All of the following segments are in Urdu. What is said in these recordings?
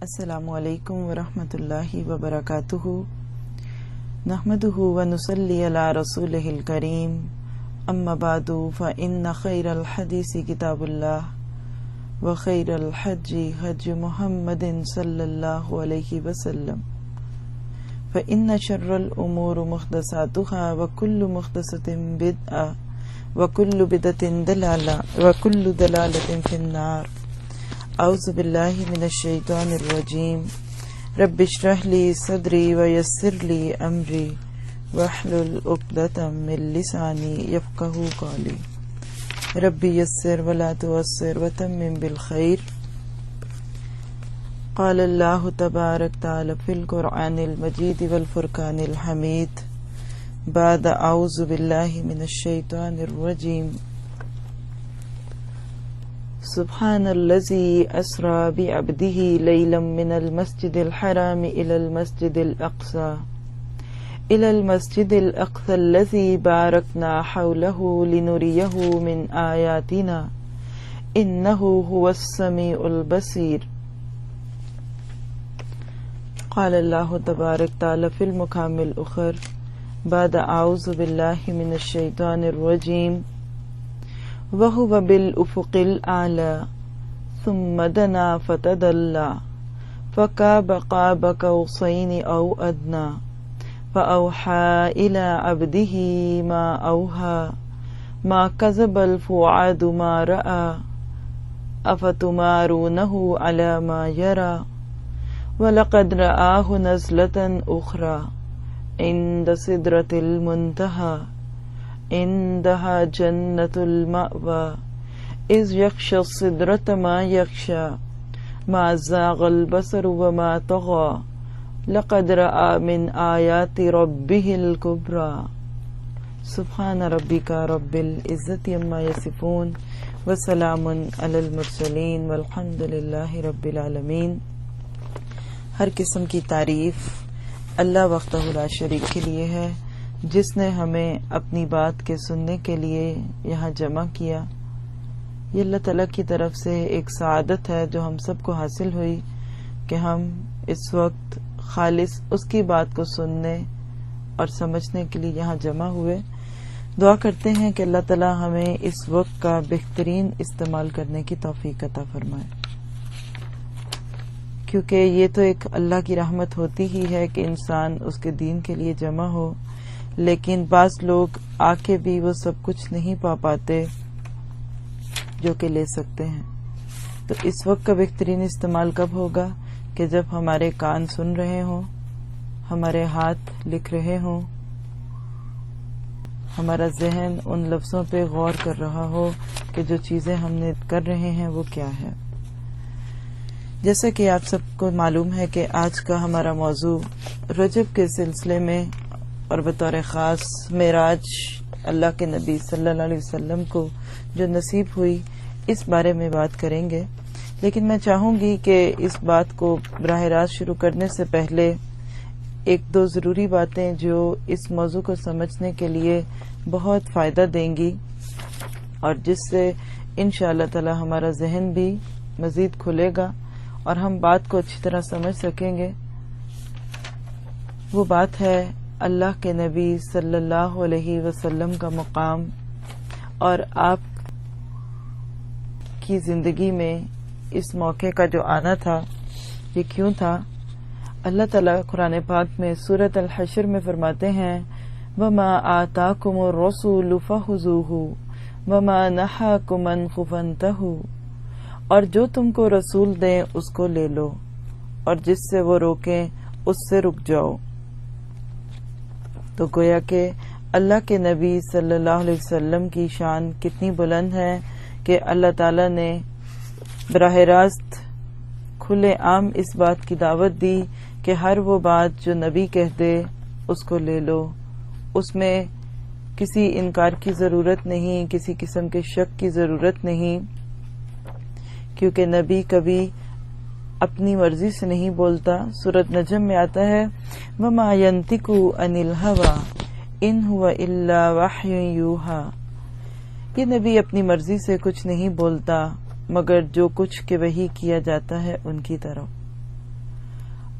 السلام علیکم ورحمۃ اللہ وبرکاتہ نحمده ونصلی علی رسولہ الکریم اما بعد فإن خیر الحدیث کتاب اللہ وخیر الحج حج محمد صلی اللہ علیہ وسلم فإن شر الامور محدثاتها وكل محدثة بدعة وكل بدعة ضلالة وكل ضلالة في النار اعوذ باللہ من الشیطان الرجیم رب اشرح لی صدری ویسر لی امری واحلل عقدۃ من لسانی یفقہوا قولی رب یسر ولا تعسر وتمم بالخیر قال اللہ تبارک تعالی فی القرآن المجید والفرقان الحمید بعد اعوذ باللہ من الشیطان الرجیم سبحان الذي أسرى بعبده ليلا من المسجد الحرام إلى المسجد الأقصى الذي باركنا حوله لنريه من آياتنا إنه هو السميع البصير قال الله تبارك تعالى في المقام الآخر بعد أعوذ بالله من الشيطان الرجيم وَهُوَ بِالْأُفُقِ الْأَعْلَى ثُمَّ دَنَا فَتَدَلَّى فَكَانَ قَابَ قَوْسَيْنِ أَوْ أَدْنَى فَأَوْحَى إِلَى عَبْدِهِ مَا أَوْحَى مَا كَذَبَ الْفُؤَادُ مَا رَأَى أَفَتُمَارُونَهُ عَلَى مَا يَرَى وَلَقَدْ رَآهُ نَزْلَةً أُخْرَى عِندَ سِدْرَةِ الْمُنتَهَى عندها جنة المأوى إذ يغشى السدرة ما يغشى ما زاغ البصر وما طغى لقد رأى من آيات ربه الكبرى سبحان ربك رب العزة عما يصفون وسلام على المرسلين والحمد لله رب العالمين۔ ہر قسم کی تعریف اللہ وحدہ لا شریک کے لیے ہے، جس نے ہمیں اپنی بات کے سننے کے لیے یہاں جمع کیا۔ یہ اللہ تعالیٰ کی طرف سے ایک سعادت ہے جو ہم سب کو حاصل ہوئی کہ ہم اس وقت خالص اس کی بات کو سننے اور سمجھنے کے لیے یہاں جمع ہوئے۔ دعا کرتے ہیں کہ اللہ تعالیٰ ہمیں اس وقت کا بہترین استعمال کرنے کی توفیق عطا فرمائے، کیونکہ یہ تو ایک اللہ کی رحمت ہوتی ہی ہے کہ انسان اس کے دین کے لیے جمع ہو، لیکن بعض لوگ آ کے بھی وہ سب کچھ نہیں پا پاتے جو کہ لے سکتے ہیں۔ تو اس وقت کا بہترین استعمال کب ہوگا کہ جب ہمارے کان سن رہے ہوں، ہمارے ہاتھ لکھ رہے ہوں، ہمارا ذہن ان لفظوں پہ غور کر رہا ہو کہ جو چیزیں ہم نے کر رہے ہیں وہ کیا ہے۔ جیسا کہ آپ سب کو معلوم ہے کہ آج کا ہمارا موضوع رجب کے سلسلے میں اور بطور خاص معراج اللہ کے نبی صلی اللہ علیہ وسلم کو جو نصیب ہوئی اس بارے میں بات کریں گے، لیکن میں چاہوں گی کہ اس بات کو براہ راست شروع کرنے سے پہلے ایک دو ضروری باتیں جو اس موضوع کو سمجھنے کے لیے بہت فائدہ دیں گی اور جس سے انشاءاللہ تعالی ہمارا ذہن بھی مزید کھلے گا اور ہم بات کو اچھی طرح سمجھ سکیں گے۔ وہ بات ہے اللہ کے نبی صلی اللہ علیہ وسلم کا مقام اور آپ کی زندگی میں اس موقع کا جو آنا تھا یہ کیوں تھا۔ اللہ تعالیٰ قرآن پاک میں سورۃ الحشر میں فرماتے ہیں وَمَا آتَاكُمُ الرَّسُولُ فَخُذُوهُ وَمَا نَهَاكُمْ عَنْهُ فَانْتَهُوا، اور جو تم کو رسول دیں اس کو لے لو اور جس سے وہ روکیں اس سے رک جاؤ۔ تو گویا کہ اللہ کے نبی صلی اللہ علیہ وسلم کی شان کتنی بلند ہے کہ اللہ تعالیٰ نے براہ راست کھلے عام اس بات کی دعوت دی کہ ہر وہ بات جو نبی کہہ دے اس کو لے لو، اس میں کسی انکار کی ضرورت نہیں، کسی قسم کے شک کی ضرورت نہیں، کیونکہ نبی کبھی اپنی مرضی سے نہیں بولتا۔ سورۃ نجم میں آتا ہے وَمَا يَنْطِقُ عَنِ الْهَوَىٰ إِنْ هُوَ إِلَّا وَحْيٌ يُوحَىٰ، یہ نبی اپنی مرضی سے کچھ نہیں بولتا مگر جو کچھ کہ وحی کیا جاتا ہے ان کی طرف۔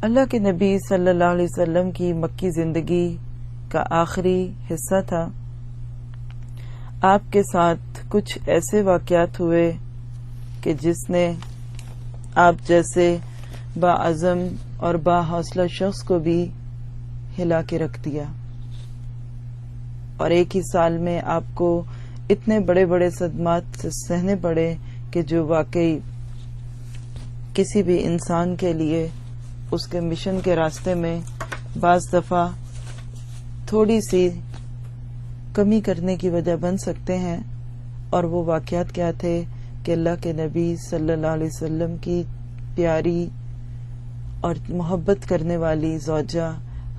اللہ کے نبی صلی اللہ علیہ وسلم کی مکی زندگی کا آخری حصہ تھا. آپ کے ساتھ کچھ ایسے واقعات ہوئے کہ جس نے آپ جیسے باعزم اور با حوصلہ شخص کو بھی ہلا کے رکھ دیا، اور ایک ہی سال میں آپ کو اتنے بڑے بڑے صدمات سہنے پڑے کہ جو واقعی کسی بھی انسان کے لیے اس کے مشن کے راستے میں بعض دفعہ تھوڑی سی کمی کرنے کی وجہ بن سکتے ہیں. اور وہ واقعات کیا تھے کہ اللہ کے نبی صلی اللہ علیہ وسلم کی پیاری اور محبت کرنے والی زوجہ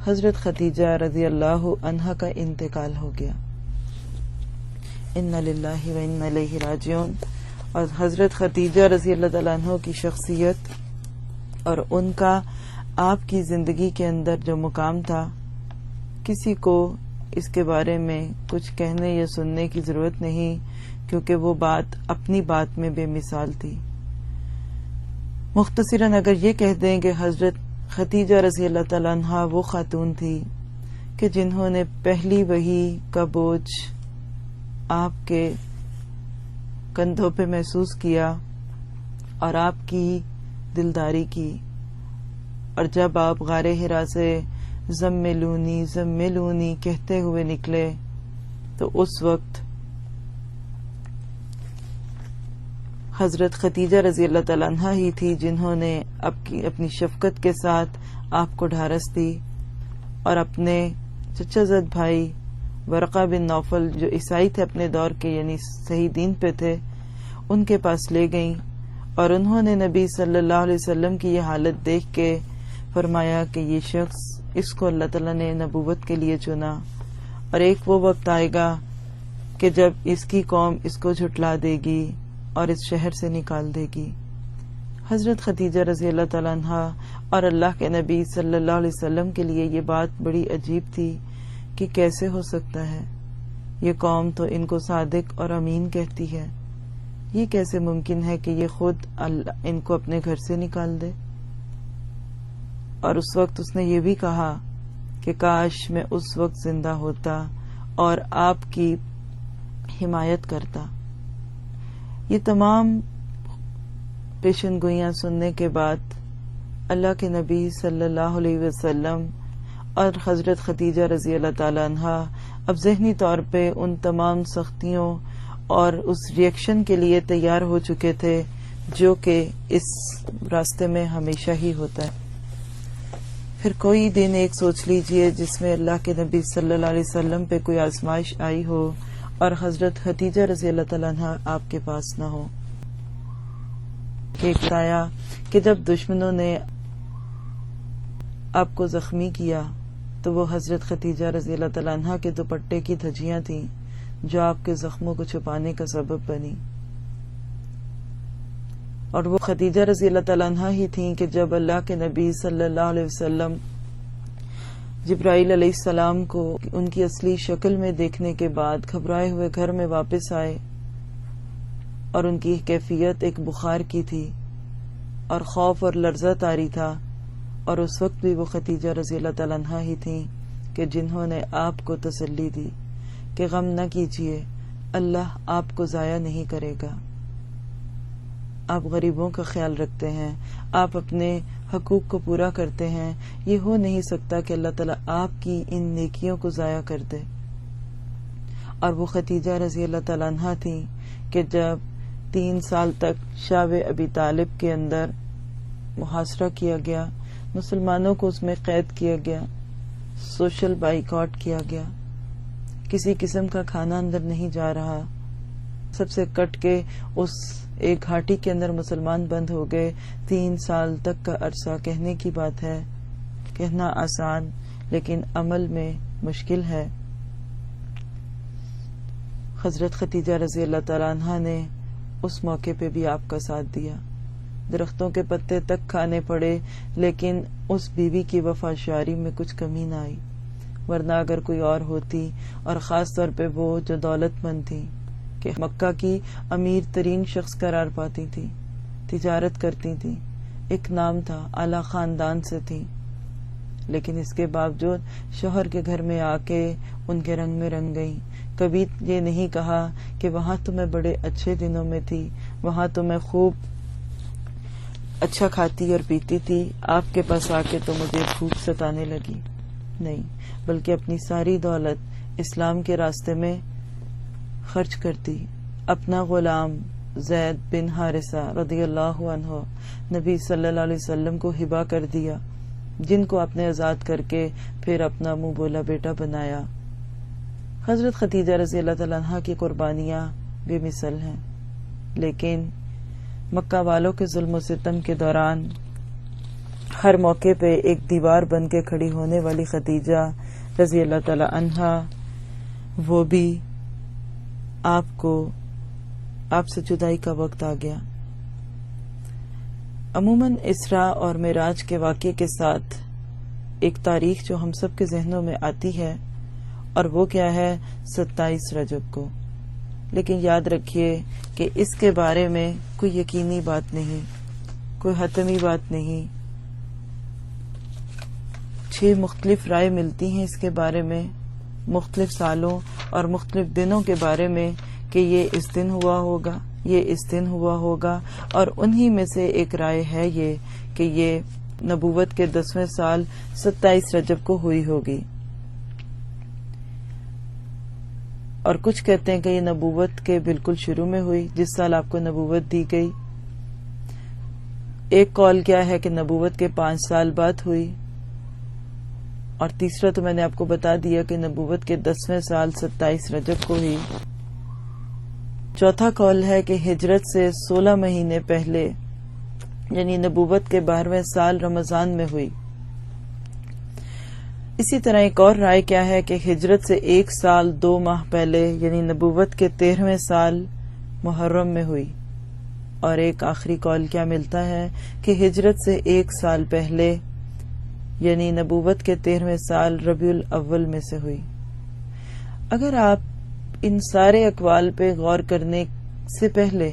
حضرت خدیجہ رضی اللہ عنہا کا انتقال ہو گیا. انا للہ و انا الیہ راجعون. اور حضرت خدیجہ رضی اللہ تعالیٰ عنہ کی شخصیت اور ان کا آپ کی زندگی کے اندر جو مقام تھا، کسی کو اس کے بارے میں کچھ کہنے یا سننے کی ضرورت نہیں، کیونکہ وہ بات اپنی بات میں بے مثال تھی. مختصراً اگر یہ کہہ دیں کہ حضرت خدیجہ رضی اللہ تعالیٰ عنہ وہ خاتون تھی کہ جنہوں نے پہلی وحی کا بوجھ آپ کے کندھوں پہ محسوس کیا اور آپ کی دلداری کی. اور جب آپ غار حرا سے زملونی زملونی کہتے ہوئے نکلے تو اس وقت حضرت خدیجہ رضی اللہ تعالیٰ عنہ ہی تھی جنہوں نے اپنی شفقت کے ساتھ آپ کو ڈھارس دی اور اپنے چچا زد بھائی ورقہ بن نوفل جو عیسائی تھے اپنے دور کے، یعنی صحیح دین پہ تھے، ان کے پاس لے گئیں. اور انہوں نے نبی صلی اللہ علیہ وسلم کی یہ حالت دیکھ کے فرمایا کہ یہ شخص، اس کو اللہ تعالیٰ نے نبوت کے لیے چنا، اور ایک وہ وقت آئے گا کہ جب اس کی قوم اس کو جھٹلا دے گی اور اس شہر سے نکال دے گی. حضرت خدیجہ رضی اللہ تعالیٰ عنہ اور اللہ کے نبی صلی اللہ علیہ وسلم کے لیے یہ بات بڑی عجیب تھی کہ کیسے ہو سکتا ہے، یہ قوم تو ان کو صادق اور امین کہتی ہے، یہ کیسے ممکن ہے کہ یہ خود ان کو اپنے گھر سے نکال دے. اور اس وقت اس نے یہ بھی کہا کہ کاش میں اس وقت زندہ ہوتا اور آپ کی حمایت کرتا. یہ تمام پیشن گوئیاں سننے کے بعد اللہ کے نبی صلی اللہ علیہ وسلم اور حضرت خدیجہ رضی اللہ تعالی عنہا اب ذہنی طور پہ ان تمام سختیوں اور اس ریئیکشن کے لیے تیار ہو چکے تھے جو کہ اس راستے میں ہمیشہ ہی ہوتا ہے. پھر کوئی دن ایک سوچ لیجئے جس میں اللہ کے نبی صلی اللہ علیہ وسلم پہ کوئی آزمائش آئی ہو اور حضرت خدیجہ رضی اللہ تعالیٰ عنہ آپ کے پاس نہ ہو. ایک بتایا کہ جب دشمنوں نے آپ کو زخمی کیا تو وہ حضرت خدیجہ رضی اللہ تعالیٰ عنہ کے دوپٹے کی دھجیاں تھیں جو آپ کے زخموں کو چھپانے کا سبب بنی. اور وہ خدیجہ رضی اللہ تعالیٰ عنہ ہی تھیں کہ جب اللہ کے نبی صلی اللہ علیہ وسلم جبرائیل علیہ السلام کو ان کی اصلی شکل میں دیکھنے کے بعد گھبرائے ہوئے گھر میں واپس آئے اور ان کی کیفیت ایک بخار کی تھی اور خوف اور لرزہ طاری تھا. اور اس وقت بھی وہ خدیجہ رضی اللہ تعالیٰ عنہ ہی تھیں کہ جنہوں نے آپ کو تسلی دی کہ غم نہ کیجیے، اللہ آپ کو ضائع نہیں کرے گا، آپ غریبوں کا خیال رکھتے ہیں، آپ اپنے حقوق کو پورا کرتے ہیں، یہ ہو نہیں سکتا کہ اللہ تعالیٰ آپ کی ان نیکیوں کو ضائع کر دے. اور وہ خدیجہ رضی اللہ تعالیٰ عنہ تھیں کہ جب 3 سال تک شعب ابی طالب کے اندر محاصرہ کیا گیا، مسلمانوں کو اس میں قید کیا گیا، سوشل بائیکاٹ کیا گیا، کسی قسم کا کھانا اندر نہیں جا رہا، سب سے کٹ کے اس ایک گھاٹی کے اندر مسلمان بند ہو گئے. 3 سال تک کا عرصہ کہنے کی بات ہے، کہنا آسان لیکن عمل میں مشکل ہے. حضرت خدیجہ رضی اللہ تعالیٰ عنہا نے اس موقع پہ بھی آپ کا ساتھ دیا. درختوں کے پتے تک کھانے پڑے لیکن اس بیوی کی وفاداری میں کچھ کمی نہ آئی، ورنہ اگر کوئی اور ہوتی، اور خاص طور پہ وہ جو دولت مند تھی کہ مکہ کی امیر ترین شخص قرار پاتی تھی، تجارت کرتی تھی، ایک نام تھا، اعلی خاندان سے تھی، لیکن اس کے باوجود شوہر کے گھر میں آ کے ان کے رنگ میں رنگ گئی. کبھی یہ نہیں کہا کہ وہاں تو میں بڑے اچھے دنوں میں تھی، وہاں تو میں خوب اچھا کھاتی اور پیتی تھی، آپ کے پاس آ کے تو مجھے بھوک ستانے لگی. نہیں، بلکہ اپنی ساری دولت اسلام کے راستے میں خرچ کرتی. اپنا غلام زید بن حارثہ رضی اللہ عنہ نبی صلی اللہ علیہ وسلم کو ہبہ کر دیا، جن کو آپ نے آزاد کر کے پھر اپنا منہ بولا بیٹا بنایا. حضرت خدیجہ رضی اللہ تعالیٰ عنہ کی قربانیاں بے مثل ہیں. لیکن مکہ والوں کے ظلم و ستم کے دوران ہر موقع پہ ایک دیوار بن کے کھڑی ہونے والی خدیجہ رضی اللہ تعالی عنہا، وہ بھی آپ سے جدائی کا وقت آ گیا. عموماً اسراء اور معراج کے واقعے کے ساتھ ایک تاریخ جو ہم سب کے ذہنوں میں آتی ہے، اور وہ کیا ہے؟ 27 رجب کو. لیکن یاد رکھیے کہ اس کے بارے میں کوئی یقینی بات نہیں، کوئی حتمی بات نہیں. 6 مختلف رائے ملتی ہیں اس کے بارے میں، مختلف سالوں اور مختلف دنوں کے بارے میں، کہ یہ اس دن ہوا ہوگا، یہ اس دن ہوا ہوگا. اور انہی میں سے ایک رائے ہے یہ کہ یہ نبوت کے 10ویں سال 27 رجب کو ہوئی ہوگی. اور کچھ کہتے ہیں کہ یہ نبوت کے بالکل شروع میں ہوئی، جس سال آپ کو نبوت دی گئی. ایک قول کیا ہے کہ نبوت کے 5 سال بعد ہوئی، اور تیسرا تو میں نے آپ کو بتا دیا کہ نبوت کے 10ویں سال 27 رجب کو ہوئی. چوتھا قول ہے کہ ہجرت سے 16 مہینے پہلے، یعنی نبوت کے 12ویں سال رمضان میں ہوئی. اسی طرح ایک اور رائے کیا ہے کہ ہجرت سے 1 سال 2 ماہ پہلے، یعنی نبوت کے 13ویں سال محرم میں ہوئی. اور ایک آخری قول کیا ملتا ہے کہ ہجرت سے 1 سال پہلے، یعنی نبوت کے 13ویں سال ربیع الاول میں سے ہوئی. اگر آپ ان سارے اقوال پہ غور کرنے سے پہلے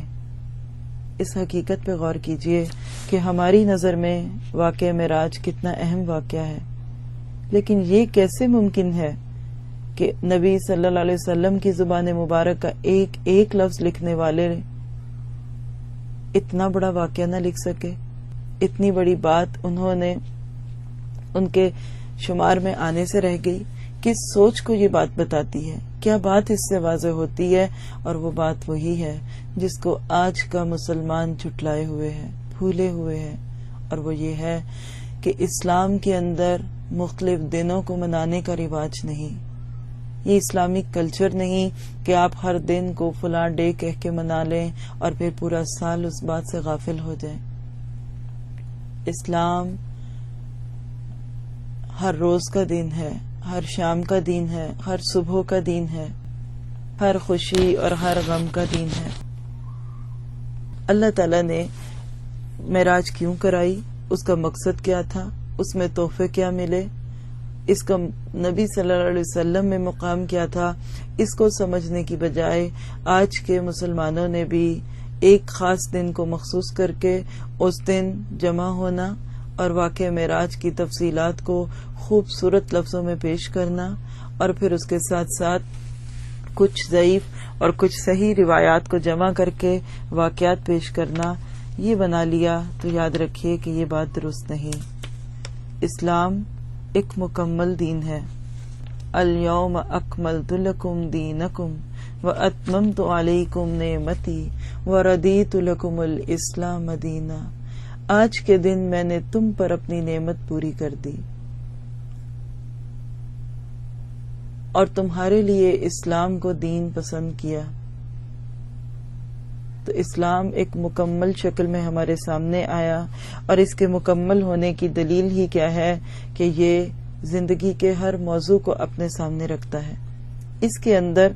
اس حقیقت پہ غور کیجئے کہ ہماری نظر میں واقعہ معراج کتنا اہم واقعہ ہے. لیکن یہ کیسے ممکن ہے کہ نبی صلی اللہ علیہ وسلم کی زبان مبارک کا ایک ایک لفظ لکھنے والے اتنا بڑا واقعہ نہ لکھ سکے؟ اتنی بڑی بات انہوں نے ان کے شمار میں آنے سے رہ گئی. کس سوچ کو یہ بات بتاتی ہے؟ کیا بات اس سے واضح ہوتی ہے؟ اور وہ بات وہی ہے جس کو آج کا مسلمان جھٹلائے ہوئے ہے، بھولے ہوئے ہے. اور وہ یہ ہے کہ اسلام کے اندر مختلف دنوں کو منانے کا رواج نہیں. یہ اسلامک کلچر نہیں کہ آپ ہر دن کو فلاں ڈے کہہ کے منا لیں اور پھر پورا سال اس بات سے غافل ہو جائیں. اسلام ہر روز کا دن ہے، ہر شام کا دن ہے، ہر صبح کا دن ہے، ہر خوشی اور ہر غم کا دن ہے. اللہ تعالیٰ نے معراج کیوں کرائی؟ اس کا مقصد کیا تھا؟ اس میں تحفے کیا ملے؟ اس کا نبی صلی اللہ علیہ وسلم میں مقام کیا تھا؟ اس کو سمجھنے کی بجائے آج کے مسلمانوں نے بھی ایک خاص دن کو مخصوص کر کے اس دن جمع ہونا اور واقعہ معراج کی تفصیلات کو خوبصورت لفظوں میں پیش کرنا، اور پھر اس کے ساتھ ساتھ کچھ ضعیف اور کچھ صحیح روایات کو جمع کر کے واقعات پیش کرنا، یہ بنا لیا. تو یاد رکھیے کہ یہ بات درست نہیں. اسلام ایک مکمل دین ہے. الیوم اکملت لکم دینکم واتممت علیکم نعمتی ورضیت لکم الاسلام دینا. آج کے دن میں نے تم پر اپنی نعمت پوری کر دی اور تمہارے لیے اسلام کو دین پسند کیا. تو اسلام ایک مکمل شکل میں ہمارے سامنے آیا، اور اس کے مکمل ہونے کی دلیل ہی کیا ہے کہ یہ زندگی کے ہر موضوع کو اپنے سامنے رکھتا ہے. اس کے اندر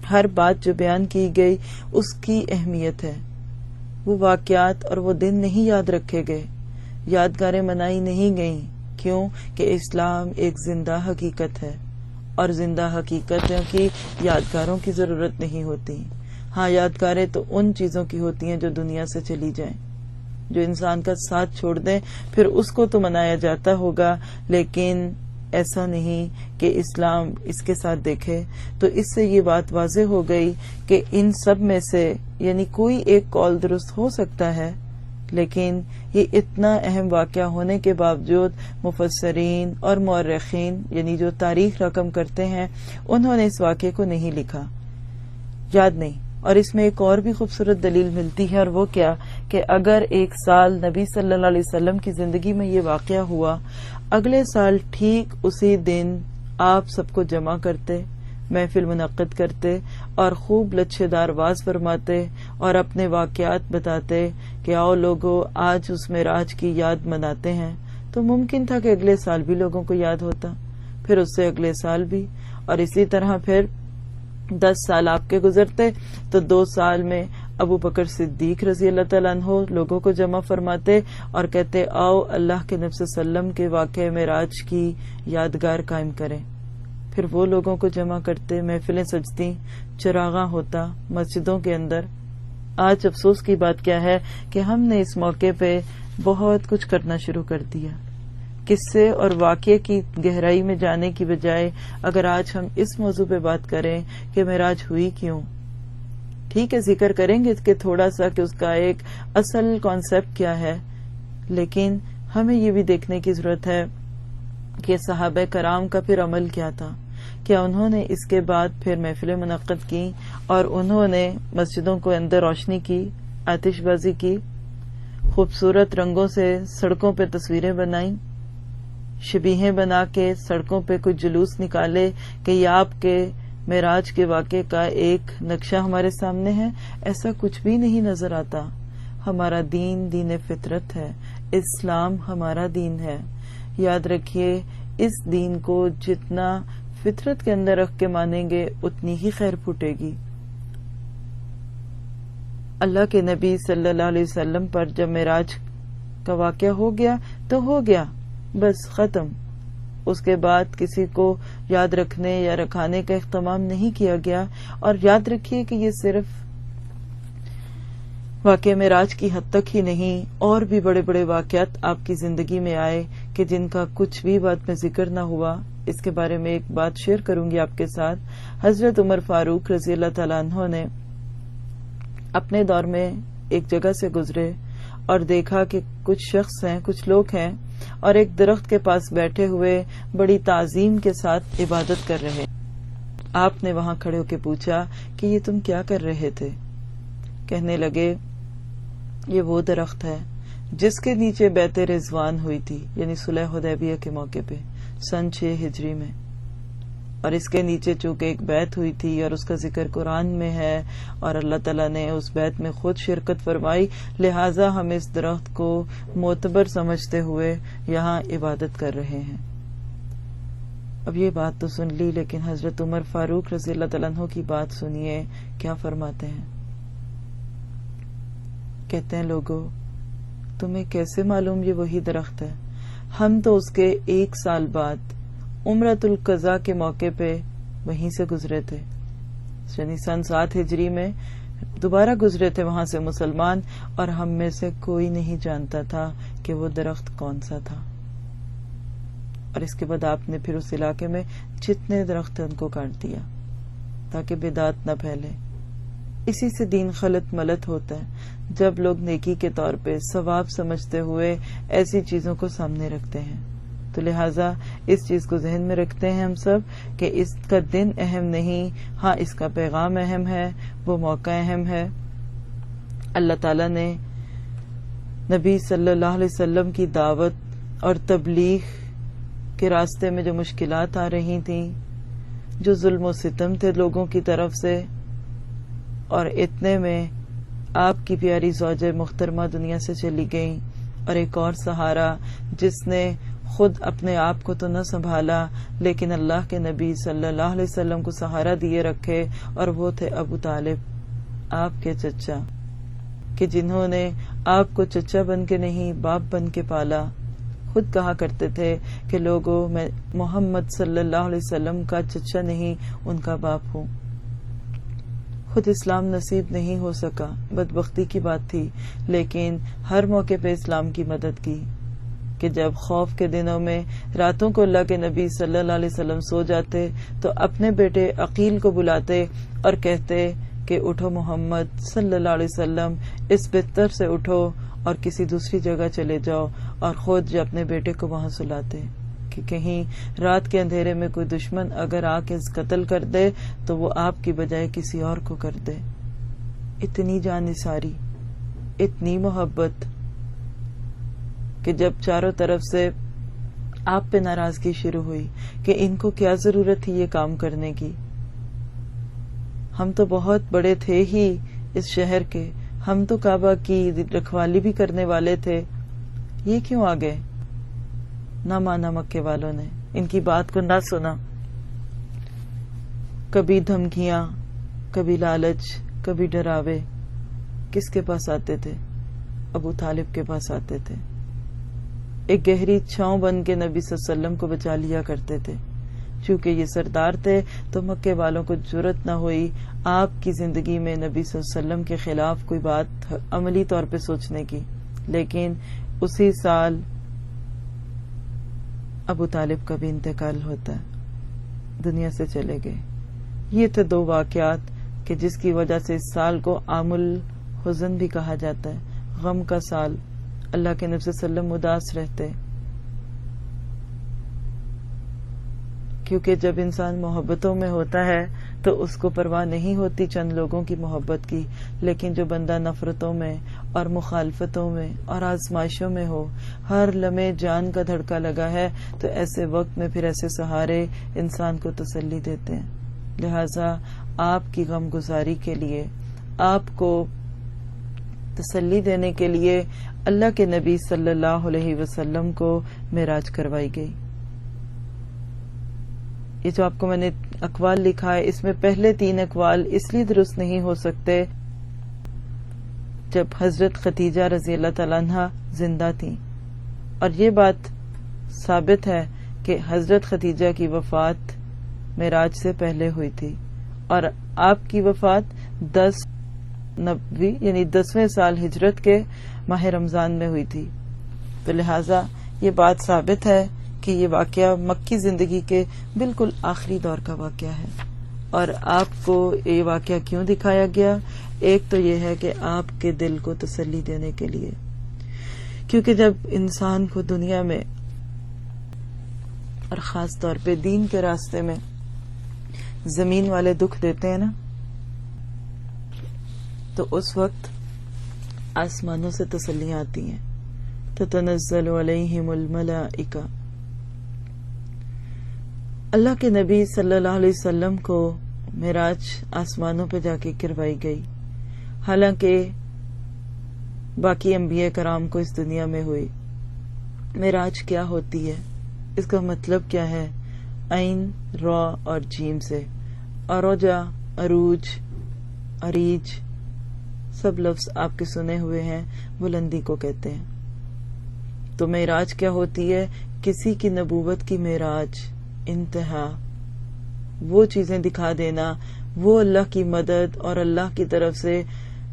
ہر بات جو بیان کی گئی اس کی اہمیت ہے. وہ واقعات اور وہ دن نہیں یاد رکھے گئے، یادگاریں منائی نہیں گئیں. کیوں؟ کہ اسلام ایک زندہ حقیقت ہے، اور زندہ حقیقتوں کی یادگاروں کی ضرورت نہیں ہوتی. ہاں، یادگاریں تو ان چیزوں کی ہوتی ہیں جو دنیا سے چلی جائیں. جو انسان کا ساتھ چھوڑ دیں پھر اس کو تو منایا جاتا ہوگا، لیکن ایسا نہیں کہ اسلام اس کے ساتھ دیکھے۔ تو اس سے یہ بات واضح ہو گئی کہ ان سب میں سے یعنی کوئی ایک قول درست ہو سکتا ہے، لیکن یہ اتنا اہم واقعہ ہونے کے باوجود مفسرین اور مورخین یعنی جو تاریخ رقم کرتے ہیں انہوں نے اس واقعے کو نہیں لکھا، یاد نہیں۔ اور اس میں ایک اور بھی خوبصورت دلیل ملتی ہے، اور وہ کیا کہ اگر ایک سال نبی صلی اللہ علیہ وسلم کی زندگی میں یہ واقعہ ہوا، اگلے سال ٹھیک اسی دن آپ سب کو جمع کرتے، محفل منعقد کرتے اور خوب لچھے دار واز فرماتے اور اپنے واقعات بتاتے کہ آؤ لوگو آج اس معراج کی یاد مناتے ہیں، تو ممکن تھا کہ اگلے سال بھی لوگوں کو یاد ہوتا، پھر اس سے اگلے سال بھی، اور اسی طرح پھر 10 سال آپ کے گزرتے تو 2 سال میں ابو بکر صدیق رضی اللہ تعالیٰ عنہ لوگوں کو جمع فرماتے اور کہتے آؤ اللہ کے نبی صلی اللہ علیہ وسلم کے واقعہ معراج کی یادگار قائم کریں، پھر وہ لوگوں کو جمع کرتے، محفلیں سجتی، چراغاں ہوتا مسجدوں کے اندر۔ آج افسوس کی بات کیا ہے کہ ہم نے اس موقع پہ بہت کچھ کرنا شروع کر دیا، قصے اور واقعے کی گہرائی میں جانے کی بجائے اگر آج ہم اس موضوع پہ بات کریں کہ معراج ہوئی کیوں، ٹھیک ہے ذکر کریں گے کہ تھوڑا سا کہ اس کا ایک اصل کانسیپٹ کیا ہے، لیکن ہمیں یہ بھی دیکھنے کی ضرورت ہے کہ صحابہ کرام کا پھر عمل کیا تھا، کیا انہوں نے اس کے بعد پھر محفلیں منعقد کی اور انہوں نے مسجدوں کو اندر روشنی کی، آتش بازی کی، خوبصورت رنگوں سے سڑکوں پہ تصویریں بنائیں، شبیہیں بنا کے سڑکوں پہ کچھ جلوس نکالے کہ یہ آپ کے معراج کے واقعے کا ایک نقشہ ہمارے سامنے ہے؟ ایسا کچھ بھی نہیں نظر آتا۔ ہمارا دین دین فطرت ہے، اسلام ہمارا دین ہے، یاد رکھیے اس دین کو جتنا فطرت کے اندر رکھ کے مانیں گے اتنی ہی خیر پھوٹے گی۔ اللہ کے نبی صلی اللہ علیہ وسلم پر جب معراج کا واقعہ ہو گیا تو ہو گیا، بس ختم، اس کے بعد کسی کو یاد رکھنے یا رکھانے کا اہتمام نہیں کیا گیا۔ اور یاد رکھیے کہ یہ صرف واقعہ معراج کی حد تک ہی نہیں، اور بھی بڑے بڑے واقعات آپ کی زندگی میں آئے کہ جن کا کچھ بھی بات میں ذکر نہ ہوا۔ اس کے بارے میں ایک بات شیئر کروں گی آپ کے ساتھ۔ حضرت عمر فاروق رضی اللہ تعالیٰ عنہ نے اپنے دور میں ایک جگہ سے گزرے اور دیکھا کہ کچھ شخص ہیں، کچھ لوگ ہیں اور ایک درخت کے پاس بیٹھے ہوئے بڑی تعظیم کے ساتھ عبادت کر رہے۔ آپ نے وہاں کھڑے ہو کے پوچھا کہ یہ تم کیا کر رہے تھے؟ کہنے لگے یہ وہ درخت ہے جس کے نیچے بیعت رضوان ہوئی تھی، یعنی صلح حدیبیہ کے موقع پہ سن 6 ہجری میں، اور اس کے نیچے چونکہ ایک بیعت ہوئی تھی اور اس کا ذکر قرآن میں ہے اور اللہ تعالیٰ نے اس بیعت میں خود شرکت فرمائی، لہٰذا ہم اس درخت کو معتبر سمجھتے ہوئے یہاں عبادت کر رہے ہیں۔ اب یہ بات تو سن لی، لیکن حضرت عمر فاروق رضی اللہ تعالیٰ عنہ کی بات سنیے کیا فرماتے ہیں۔ کہتے ہیں لوگوں تمہیں کیسے معلوم یہ وہی درخت ہے؟ ہم تو اس کے 1 سال بعد عمرۃ القضاء کے موقع پہ وہیں سے گزرے تھے، یعنی سن 7 ہجری میں دوبارہ گزرے تھے وہاں سے مسلمان، اور ہم میں سے کوئی نہیں جانتا تھا کہ وہ درخت کون سا تھا۔ اور اس کے بعد آپ نے پھر اس علاقے میں جتنے درخت ہیں ان کو کاٹ دیا تاکہ بدعت نہ پھیلے۔ اسی سے دین خلط ملت ہوتا ہے، جب لوگ نیکی کے طور پہ ثواب سمجھتے ہوئے ایسی چیزوں کو سامنے رکھتے ہیں۔ تو لہٰذا اس چیز کو ذہن میں رکھتے ہیں ہم سب کہ اس کا دن اہم نہیں، ہاں اس کا پیغام اہم ہے، وہ موقع اہم ہے۔ اللہ تعالیٰ نے نبی صلی اللہ علیہ وسلم کی دعوت اور تبلیغ کے راستے میں جو مشکلات آ رہی تھیں، جو ظلم و ستم تھے لوگوں کی طرف سے، اور اتنے میں آپ کی پیاری زوجہ محترمہ دنیا سے چلی گئیں، اور ایک اور سہارا جس نے خود اپنے آپ کو تو نہ سنبھالا لیکن اللہ کے نبی صلی اللہ علیہ وسلم کو سہارا دیے رکھے، اور وہ تھے ابو طالب، آپ کے چچا، کہ جنہوں نے آپ کو چچا بن کے نہیں باپ بن کے پالا۔ خود کہا کرتے تھے کہ لوگوں میں محمد صلی اللہ علیہ وسلم کا چچا نہیں ان کا باپ ہوں۔ خود اسلام نصیب نہیں ہو سکا، بدبختی کی بات تھی، لیکن ہر موقع پہ اسلام کی مدد کی کہ جب خوف کے دنوں میں راتوں کو اللہ کے نبی صلی اللہ علیہ وسلم سو جاتے تو اپنے بیٹے عقیل کو بلاتے اور کہتے کہ اٹھو محمد صلی اللہ علیہ وسلم، اس بستر سے اٹھو اور کسی دوسری جگہ چلے جاؤ، اور خود جو اپنے بیٹے کو وہاں سلاتے کہ کہیں رات کے اندھیرے میں کوئی دشمن اگر آ کے قتل کر دے تو وہ آپ کی بجائے کسی اور کو کر دے۔ اتنی جانثاری، اتنی محبت کہ جب چاروں طرف سے آپ پہ ناراضگی شروع ہوئی کہ ان کو کیا ضرورت تھی یہ کام کرنے کی، ہم تو بہت بڑے تھے ہی اس شہر کے، ہم تو کعبہ کی رکھوالی بھی کرنے والے تھے، یہ کیوں آ گئے؟ نہ مانا مکے والوں نے، ان کی بات کو نہ سنا۔ کبھی دھمکیاں، کبھی لالچ، کبھی ڈراوے، کس کے پاس آتے تھے؟ ابو طالب کے پاس آتے تھے۔ ایک گہری چھاؤں بن کے نبی صلی اللہ علیہ وسلم کو بچا لیا کرتے تھے۔ چونکہ یہ سردار تھے تو مکے والوں کو جرأت نہ ہوئی آپ کی زندگی میں نبی صلی اللہ علیہ وسلم کے خلاف کوئی بات عملی طور پہ سوچنے کی، لیکن اسی سال ابو طالب کا بھی انتقال ہوتا ہے، دنیا سے چلے گئے۔ یہ تھے دو واقعات کہ جس کی وجہ سے اس سال کو عام الحزن بھی کہا جاتا ہے، غم کا سال۔ اللہ کے نبی صلی اللہ علیہ وسلم اداس رہتے، کیونکہ جب انسان محبتوں میں ہوتا ہے تو اس کو پرواہ نہیں ہوتی چند لوگوں کی محبت کی، لیکن جو بندہ نفرتوں میں اور مخالفتوں میں اور آزمائشوں میں ہو، ہر لمحے جان کا دھڑکا لگا ہے، تو ایسے وقت میں پھر ایسے سہارے انسان کو تسلی دیتے ہیں۔ لہٰذا آپ کی غم گزاری کے لیے، آپ کو تسلی دینے کے لیے اللہ کے نبی صلی اللہ علیہ وسلم کو معراج کروائی گئی۔ یہ جو آپ کو میں نے اقوال لکھا ہے، اس میں پہلے 3 اقوال اس لیے درست نہیں ہو سکتے جب حضرت خدیجہ رضی اللہ تعالیٰ عنہ زندہ تھیں، اور یہ بات ثابت ہے کہ حضرت خدیجہ کی وفات معراج سے پہلے ہوئی تھی، اور آپ کی وفات 10 نبوی یعنی 10ویں سال ہجرت کے ماہ رمضان میں ہوئی تھی۔ تو لہٰذا یہ بات ثابت ہے کہ یہ واقعہ مکی زندگی کے بالکل آخری دور کا واقعہ ہے۔ اور آپ کو یہ واقعہ کیوں دکھایا گیا؟ ایک تو یہ ہے کہ آپ کے دل کو تسلی دینے کے لیے، کیونکہ جب انسان کو دنیا میں اور خاص طور پہ دین کے راستے میں زمین والے دکھ دیتے ہیں نا، تو اس وقت آسمانوں سے تسلیاں آتی ہیں، تتنزل علیہم الملائکہ۔ اللہ کے نبی صلی اللہ علیہ وسلم کو معراج آسمانوں پہ جا کے کروائی گئی، حالانکہ باقی انبیاء کرام کو اس دنیا میں ہوئی۔ معراج کیا ہوتی ہے؟ اس کا مطلب کیا ہے؟ عین، را اور جیم سے، عروجہ، عروج، عریج، سب لفظ آپ کے سنے ہوئے ہیں، بلندی کو کہتے ہیں۔ تو معراج کیا ہوتی ہے؟ کسی کی نبوت کی معراج، انتہا، وہ چیزیں دکھا دینا، وہ اللہ کی مدد اور اللہ کی طرف سے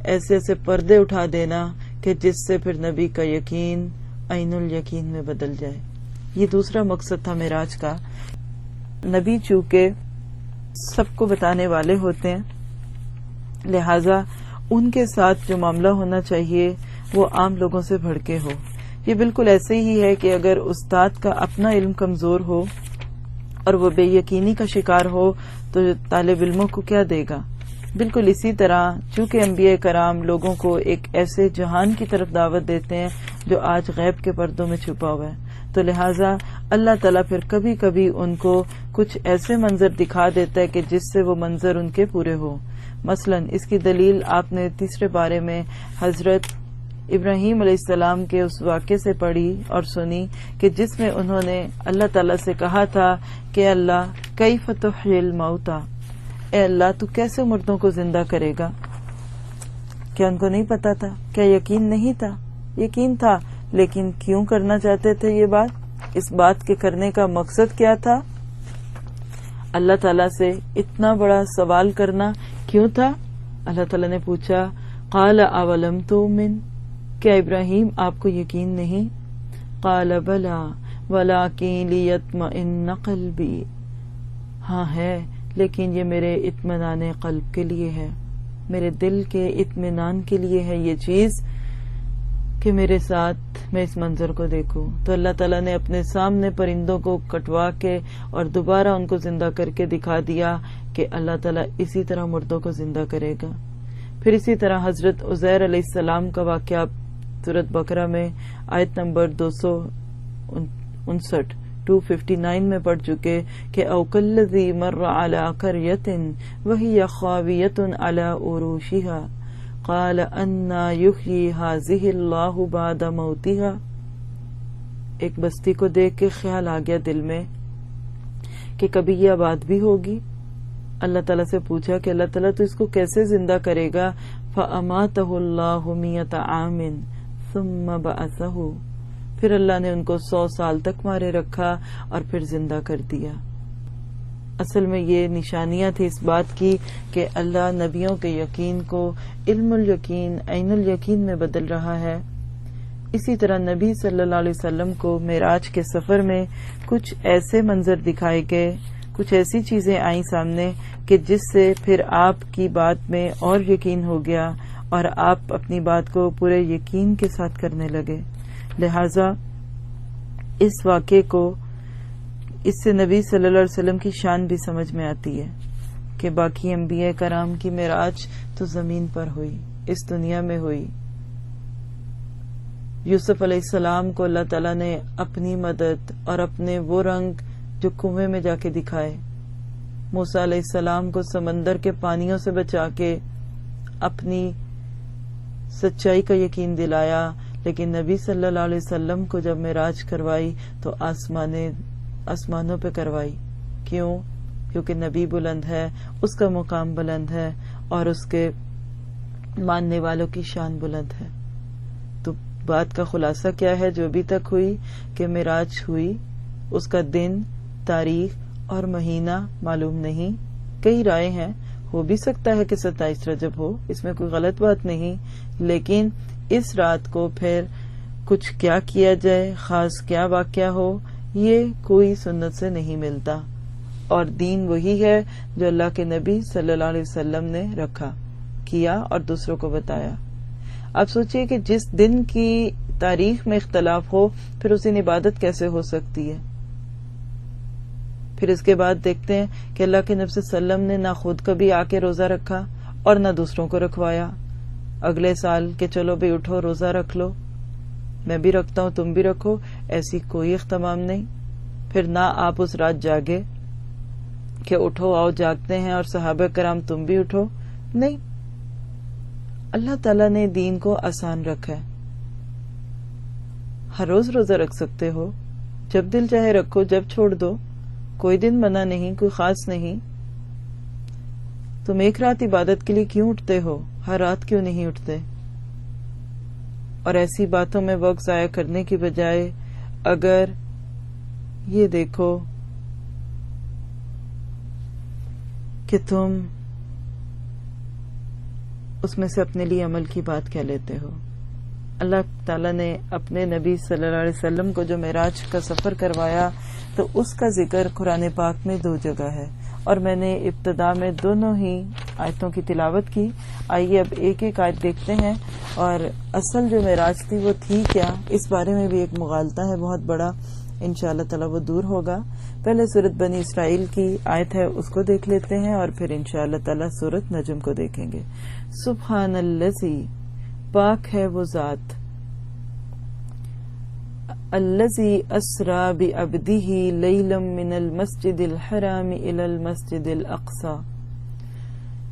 ایسے ایسے پردے اٹھا دینا کہ جس سے پھر نبی کا یقین عین الیقین میں بدل جائے۔ یہ دوسرا مقصد تھا معراج کا۔ نبی چونکہ سب کو بتانے والے ہوتے ہیں، لہذا ان کے ساتھ جو معاملہ ہونا چاہیے وہ عام لوگوں سے بڑھ کے ہو۔ یہ بالکل ایسے ہی ہے کہ اگر استاد کا اپنا علم کمزور ہو اور وہ بے یقینی کا شکار ہو تو طالب علموں کو کیا دے گا؟ بالکل اسی طرح چونکہ انبیاء کرام لوگوں کو ایک ایسے جہان کی طرف دعوت دیتے ہیں جو آج غیب کے پردوں میں چھپا ہوا ہے، تو لہٰذا اللہ تعالیٰ پھر کبھی کبھی ان کو کچھ ایسے منظر دکھا دیتا ہے کہ جس سے وہ منظر ان کے پورے ہو۔ مثلا اس کی دلیل آپ نے تیسرے بارے میں حضرت ابراہیم علیہ السلام کے اس واقعے سے پڑھی اور سنی کہ جس میں انہوں نے اللہ تعالیٰ سے کہا تھا کہ اللہ کیف تحیی الموتى، اے اللہ تو کیسے مردوں کو زندہ کرے گا؟ کیا ان کو نہیں پتا تھا؟ کیا یقین نہیں تھا؟ یقین تھا، لیکن کیوں کرنا چاہتے تھے یہ بات؟ اس بات کے کرنے کا مقصد کیا تھا؟ اللہ تعالیٰ سے اتنا بڑا سوال کرنا کیوں تھا؟ اللہ تعالیٰ نے پوچھا قال اولم تؤمن، کیا ابراہیم آپ کو یقین نہیں؟ قال بلا ولکن لیطمئن قلبی، ہاں ہے لیکن یہ میرے اطمینان قلب کے لیے ہے، میرے دل کے اطمینان کے لیے ہے یہ چیز کہ میرے ساتھ میں اس منظر کو دیکھوں۔ تو اللہ تعالیٰ نے اپنے سامنے پرندوں کو کٹوا کے اور دوبارہ ان کو زندہ کر کے دکھا دیا کہ اللہ تعالیٰ اسی طرح مردوں کو زندہ کرے گا۔ پھر اسی طرح حضرت عزیر علیہ السلام کا واقعہ سورۃ بقرہ میں آیت نمبر 259 میں پڑھ چکے کہ او کالذی مر علی قریۃ وہی خاویۃ علی عروشہا قال انا یحیی ہذہ اللہ بعد موتہا۔ ایک بستی کو دیکھ کے خیال آ گیا دل میں کہ کبھی یہ آباد بھی ہوگی۔ اللہ تعالیٰ سے پوچھا کہ اللہ تعالیٰ تو اس کو کیسے زندہ کرے گا؟ فاماتہ اللہ 100 عام ثم بعثہ، پھر اللہ نے ان کو 100 سال تک مارے رکھا اور پھر زندہ کر دیا۔ اصل میں یہ نشانیاں تھی اس بات کی کہ اللہ نبیوں کے یقین کو علم الیقین عین الیقین میں بدل رہا ہے۔ اسی طرح نبی صلی اللہ علیہ وسلم کو معراج کے سفر میں کچھ ایسے منظر دکھائے گئے، کچھ ایسی چیزیں آئیں سامنے کہ جس سے پھر آپ کی بات میں اور یقین ہو گیا اور آپ اپنی بات کو پورے یقین کے ساتھ کرنے لگے۔ لہذا اس واقعے کو، اس سے نبی صلی اللہ علیہ وسلم کی شان بھی سمجھ میں آتی ہے کہ باقی انبیاء کرام کی معراج تو زمین پر ہوئی، اس دنیا میں ہوئی۔ یوسف علیہ السلام کو اللہ تعالیٰ نے اپنی مدد اور اپنے وہ رنگ جو کنویں میں جا کے دکھائے، موسیٰ علیہ السلام کو سمندر کے پانیوں سے بچا کے اپنی سچائی کا یقین دلایا، لیکن نبی صلی اللہ علیہ وسلم کو جب معراج کروائی تو آسمانوں پہ کروائی۔ کیوں؟ کیونکہ نبی بلند ہے، اس کا مقام بلند ہے اور اس کے ماننے والوں کی شان بلند ہے۔ تو بات کا خلاصہ کیا ہے جو ابھی تک ہوئی کہ معراج ہوئی، اس کا دن، تاریخ اور مہینہ معلوم نہیں، کئی رائے ہیں، ہو بھی سکتا ہے کہ 27 رجب ہو، اس میں کوئی غلط بات نہیں، لیکن اس رات کو پھر کچھ کیا کیا جائے، خاص کیا واقعہ ہو، یہ کوئی سنت سے نہیں ملتا، اور دین وہی ہے جو اللہ کے نبی صلی اللہ علیہ وسلم نے رکھا، کیا اور دوسروں کو بتایا۔ آپ سوچئے کہ جس دن کی تاریخ میں اختلاف ہو پھر اس دن عبادت کیسے ہو سکتی ہے؟ پھر اس کے بعد دیکھتے ہیں کہ اللہ کے نبی صلی اللہ علیہ وسلم نے نہ خود کبھی آ کے روزہ رکھا اور نہ دوسروں کو رکھوایا۔ اگلے سال کہ چلو بھی اٹھو روزہ رکھ لو، میں بھی رکھتا ہوں تم بھی رکھو، ایسی کوئی اہتمام نہیں۔ پھر نہ آپ اس رات جاگے کہ اٹھو آؤ جاگتے ہیں اور صحابہ کرام تم بھی اٹھو، نہیں، اللہ تعالیٰ نے دین کو آسان رکھا ہے۔ ہر روز روزہ رکھ سکتے ہو، جب دل چاہے رکھو، جب چھوڑ دو، کوئی دن منع نہیں، کوئی خاص نہیں۔ تم ایک رات عبادت کے لیے کیوں اٹھتے ہو؟ ہر رات کیوں نہیں اٹھتے؟ اور ایسی باتوں میں وقت ضائع کرنے کی بجائے اگر یہ دیکھو کہ تم اس میں سے اپنے لیے عمل کی بات کیا لیتے ہو۔ اللہ تعالیٰ نے اپنے نبی صلی اللہ علیہ وسلم کو جو معراج کا سفر کروایا تو اس کا ذکر قرآن پاک میں 2 جگہ ہے، اور میں نے ابتدا میں دونوں ہی آیتوں کی تلاوت کی۔ آئیے اب ایک ایک آیت دیکھتے ہیں، اور اصل جو معراج تھی وہ تھی کیا، اس بارے میں بھی ایک مغالطہ ہے بہت بڑا، انشاءاللہ تعالیٰ وہ دور ہوگا۔ پہلے سورۃ بنی اسرائیل کی آیت ہے اس کو دیکھ لیتے ہیں، اور پھر انشاءاللہ تعالیٰ سورۃ نجم کو دیکھیں گے۔ سبحان الذی، پاک ہے وہ ذات، الذی اسری بعبدہ لیلا من المسجد الحرام الی المسجد الاقصی،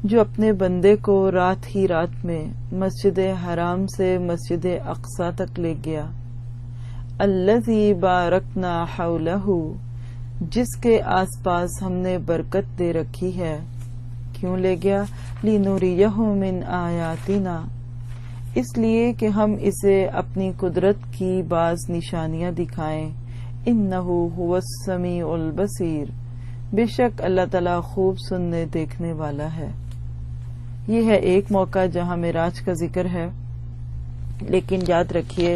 جو اپنے بندے کو رات ہی رات میں مسجد حرام سے مسجد اقصی تک لے گیا۔ الذی بارکنا حولہ، جس کے آس پاس ہم نے برکت دے رکھی ہے۔ کیوں لے گیا؟ لنریہ من آیاتنا، اس لیے کہ ہم اسے اپنی قدرت کی بعض نشانیاں دکھائیں۔ انہ هو السمیع البصیر، بے شک اللہ تعالیٰ خوب سننے دیکھنے والا ہے۔ یہ ہے ایک موقع جہاں معراج کا ذکر ہے، لیکن یاد رکھیے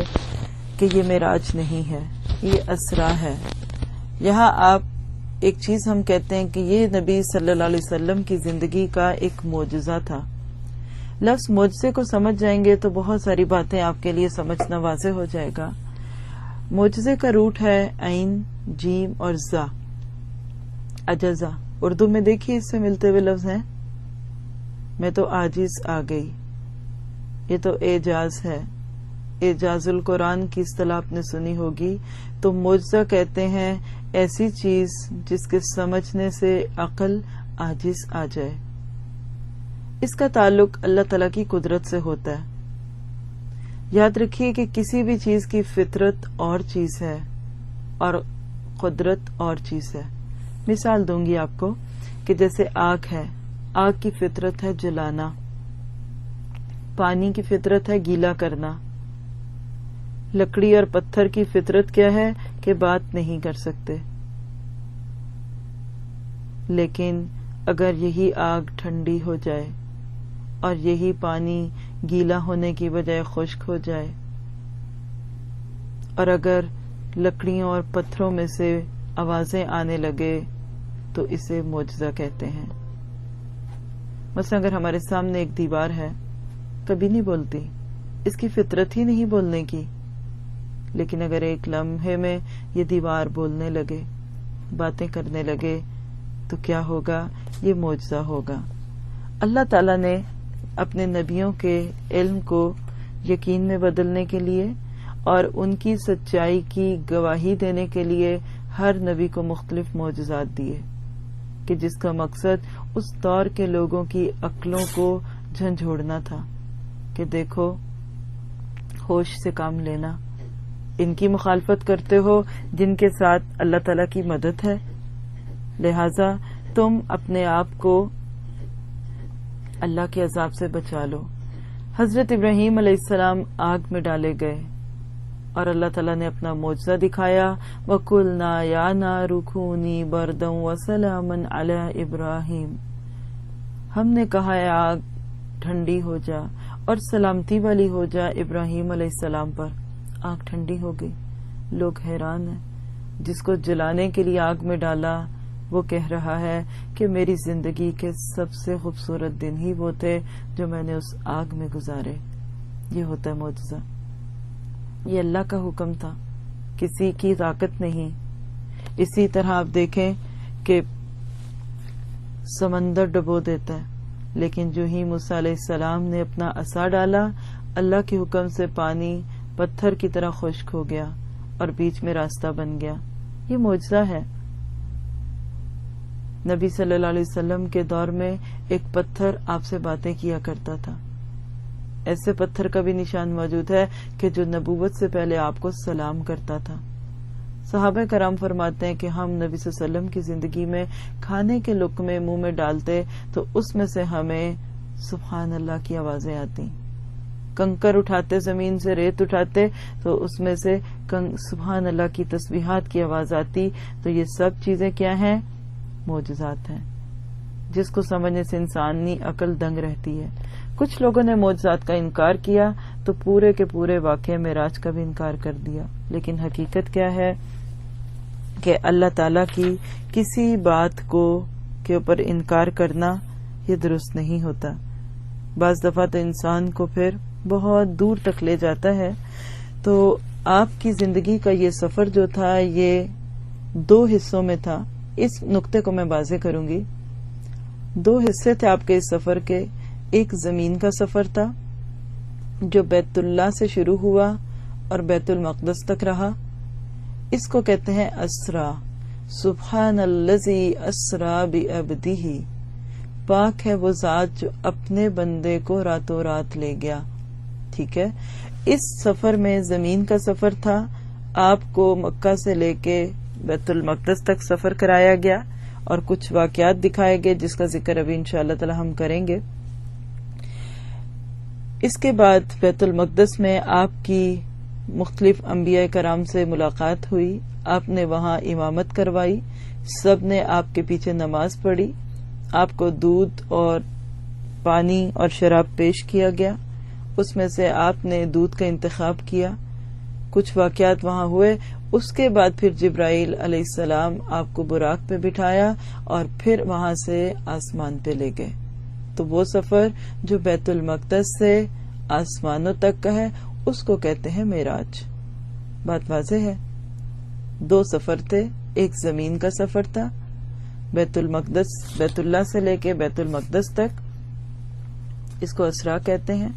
کہ یہ معراج نہیں ہے، یہ اسرا ہے۔ یہاں آپ ایک چیز ہم کہتے ہیں کہ یہ نبی صلی اللہ علیہ وسلم کی زندگی کا ایک معجزہ تھا۔ لفظ معجزے کو سمجھ جائیں گے تو بہت ساری باتیں آپ کے لیے سمجھنا واضح ہو جائے گا۔ معجزے کا روٹ ہے عین، جیم اور زا، عجزہ۔ اردو میں دیکھیے اس سے ملتے ہوئے لفظ ہیں، میں تو عاجز آ گئی، یہ تو اعجاز ہے۔ اعجاز القرآن کی اصطلاح آپ نے سنی ہوگی، تو معجزہ کہتے ہیں ایسی چیز جس کے سمجھنے سے عقل عاجز آ جائے۔ اس کا تعلق اللہ تعالیٰ کی قدرت سے ہوتا ہے۔ یاد رکھیے کہ کسی بھی چیز کی فطرت اور چیز ہے اور قدرت اور چیز ہے۔ مثال دوں گی آپ کو کہ جیسے آگ ہے، آگ کی فطرت ہے جلانا، پانی کی فطرت ہے گیلا کرنا، لکڑی اور پتھر کی فطرت کیا ہے کہ بات نہیں کر سکتے۔ لیکن اگر یہی آگ ٹھنڈی ہو جائے اور یہی پانی گیلا ہونے کی بجائے خشک ہو جائے، اور اگر لکڑیوں اور پتھروں میں سے آوازیں آنے لگے تو اسے معجزہ کہتے ہیں۔ مثلا اگر ہمارے سامنے ایک دیوار ہے، کبھی نہیں بولتی، اس کی فطرت ہی نہیں بولنے کی، لیکن اگر ایک لمحے میں یہ دیوار بولنے لگے، باتیں کرنے لگے تو کیا ہوگا؟ یہ معجزہ ہوگا۔ اللہ تعالیٰ نے اپنے نبیوں کے علم کو یقین میں بدلنے کے لیے اور ان کی سچائی کی گواہی دینے کے لیے ہر نبی کو مختلف معجزات دیے کہ جس کا مقصد اس دور کے لوگوں کی عقلوں کو جھنجھوڑنا تھا کہ دیکھو، ہوش سے کام لینا، ان کی مخالفت کرتے ہو جن کے ساتھ اللہ تعالیٰ کی مدد ہے، لہذا تم اپنے آپ کو اللہ کے عذاب سے بچا لو۔ حضرت ابراہیم علیہ السلام آگ میں ڈالے گئے اور اللہ تعالیٰ نے اپنا معجزہ دکھایا، وَقُلْنَا يَا نَارُ كُونِي بَرْدًا وَسَلَامًا عَلَىٰ إِبْرَاهِيمَ، ہم نے کہا ہے آگ ٹھنڈی ہو جا اور سلامتی والی ہو جا ابراہیم علیہ السلام پر۔ آگ ٹھنڈی ہو گئی، لوگ حیران ہیں۔ جس کو جلانے کے لیے آگ میں ڈالا وہ کہہ رہا ہے کہ میری زندگی کے سب سے خوبصورت دن ہی وہ تھے جو میں نے اس آگ میں گزارے۔ یہ ہوتا ہے معجزہ، یہ اللہ کا حکم تھا، کسی کی طاقت نہیں۔ اسی طرح آپ دیکھیں کہ سمندر ڈبو دیتا ہے، لیکن جو ہی موسیٰ علیہ السلام نے اپنا عصا ڈالا، اللہ کے حکم سے پانی پتھر کی طرح خشک ہو گیا اور بیچ میں راستہ بن گیا۔ یہ معجزہ ہے۔ نبی صلی اللہ علیہ وسلم کے دور میں ایک پتھر آپ سے باتیں کیا کرتا تھا۔ ایسے پتھر کا بھی نشان موجود ہے کہ جو نبوت سے پہلے آپ کو سلام کرتا تھا۔ صحابہ کرام فرماتے ہیں کہ ہم نبی صلی اللہ علیہ وسلم کی زندگی میں کھانے کے لقمے منہ میں ڈالتے تو اس میں سے ہمیں سبحان اللہ کی آوازیں آتی، کنکر اٹھاتے، زمین سے ریت اٹھاتے تو اس میں سے سبحان اللہ کی تسبیحات کی آواز آتی۔ تو یہ سب چیزیں کیا ہیں؟ معجزات ہیں، جس کو سمجھنے سے انسانی عقل دنگ رہتی ہے۔ کچھ لوگوں نے معجزات کا انکار کیا تو پورے کے پورے واقعے معراج کا بھی انکار کر دیا، لیکن حقیقت کیا ہے کہ اللہ تعالی کی کسی بات کے اوپر انکار کرنا یہ درست نہیں ہوتا۔ بعض دفعہ تو انسان کو پھر بہت دور تک لے جاتا ہے۔ تو آپ کی زندگی کا یہ سفر جو تھا یہ 2 حصوں میں تھا۔ اس نقطے کو میں واضح کروں گی۔ 2 حصے تھے آپ کے اس سفر کے۔ ایک زمین کا سفر تھا جو بیت اللہ سے شروع ہوا اور بیت المقدس تک رہا۔ اس کو کہتے ہیں اسرا۔ سبحان الذی اسرا بعبدہ، پاک ہے وہ ذات جو اپنے بندے کو راتوں رات لے گیا۔ ٹھیک ہے، اس سفر میں زمین کا سفر تھا، آپ کو مکہ سے لے کے بیت المقدس تک سفر کرایا گیا اور کچھ واقعات دکھائے گئے جس کا ذکر ابھی انشاءاللہ تعالی ہم کریں گے۔ اس کے بعد بیت المقدس میں آپ کی مختلف انبیاء کرام سے ملاقات ہوئی، آپ نے وہاں امامت کروائی، سب نے آپ کے پیچھے نماز پڑھی، آپ کو دودھ اور پانی اور شراب پیش کیا گیا، اس میں سے آپ نے دودھ کا انتخاب کیا، کچھ واقعات وہاں ہوئے، اس کے بعد پھر جبرائیل علیہ السلام آپ کو براق پہ بٹھایا اور پھر وہاں سے آسمان پہ لے گئے۔ تو وہ سفر جو بیت المقدس سے آسمانوں تک کا ہے اس کو کہتے ہیں معراج۔ بات واضح ہے، دو سفر تھے، ایک زمین کا سفر تھا بیت اللہ سے لے کے بیت المقدس تک، اس کو اسراء کہتے ہیں۔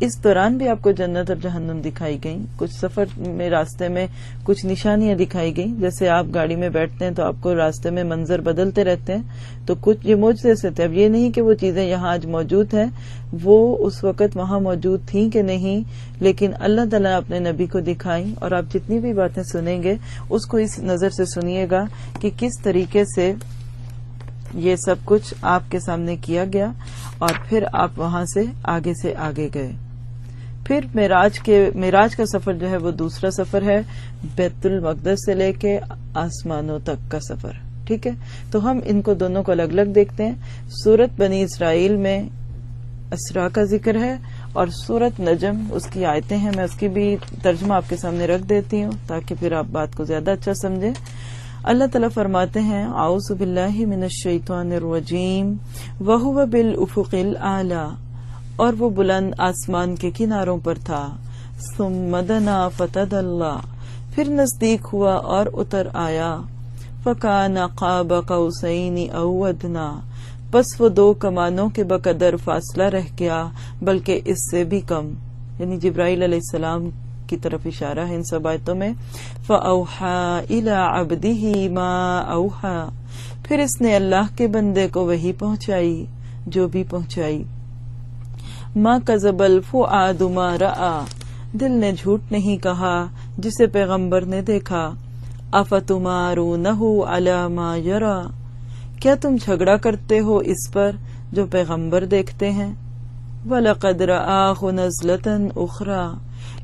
اس دوران بھی آپ کو جنت اور جہنم دکھائی گئیں، کچھ سفر میں راستے میں کچھ نشانیاں دکھائی گئیں، جیسے آپ گاڑی میں بیٹھتے ہیں تو آپ کو راستے میں منظر بدلتے رہتے ہیں، تو کچھ یہ معجزے سے تھے۔ اب یہ نہیں کہ وہ چیزیں یہاں آج موجود ہیں، وہ اس وقت وہاں موجود تھیں کہ نہیں، لیکن اللہ تعالیٰ نے اپنے نبی کو دکھائیں، اور آپ جتنی بھی باتیں سنیں گے اس کو اس نظر سے سنیے گا کہ کس طریقے سے یہ سب کچھ آپ کے سامنے کیا گیا، اور پھر آپ وہاں سے آگے گئے۔ پھر معراج کا سفر جو ہے وہ دوسرا سفر ہے، بیت المقدس سے لے کے آسمانوں تک کا سفر، ٹھیک ہے؟ تو ہم ان کو دونوں کو الگ الگ دیکھتے ہیں۔ سورت بنی اسرائیل میں اسراء کا ذکر ہے، اور سورت نجم اس کی آیتیں ہیں، میں اس کی بھی ترجمہ آپ کے سامنے رکھ دیتی ہوں تاکہ پھر آپ بات کو زیادہ اچھا سمجھیں۔ اللہ تعالیٰ فرماتے ہیں اعوذ باللہ من الشیطان الرجیم وَهُوَ بِالْأُفُقِ الْأَعْلَى، اور وہ بلند آسمان کے کناروں پر تھا، ثُمَّ دَنَا فَتَدَلَّى، پھر نزدیک ہوا اور اتر آیا، فَكَانَ قَابَ قَوْسَيْنِ أَوْ أَدْنَىٰ، پس وہ دو کمانوں کے بقدر فاصلہ رہ گیا، بلکہ اس سے بھی کم، یعنی جبرائیل علیہ السلام کی طرف اشارہ ہے ان سب آیتوں میں۔ فَأَوْحَىٰ إِلَىٰ عَبْدِهِ مَا أَوْحَىٰ، پھر اس نے اللہ کے بندے کو وحی پہنچائی جو بھی پہنچائی۔ مَا كَذَبَ الْفُؤَادُ مَا رَأَىٰ، دل نے جھوٹ نہیں کہا جسے پیغمبر نے دیکھا۔ أَفَتُمَارُونَهُ عَلَىٰ مَا يَرَىٰ، کیا تم جھگڑا کرتے ہو اس پر جو پیغمبر دیکھتے ہیں۔ وَلَقَدْ رَآهُ نَزْلَةً أُخْرَىٰ،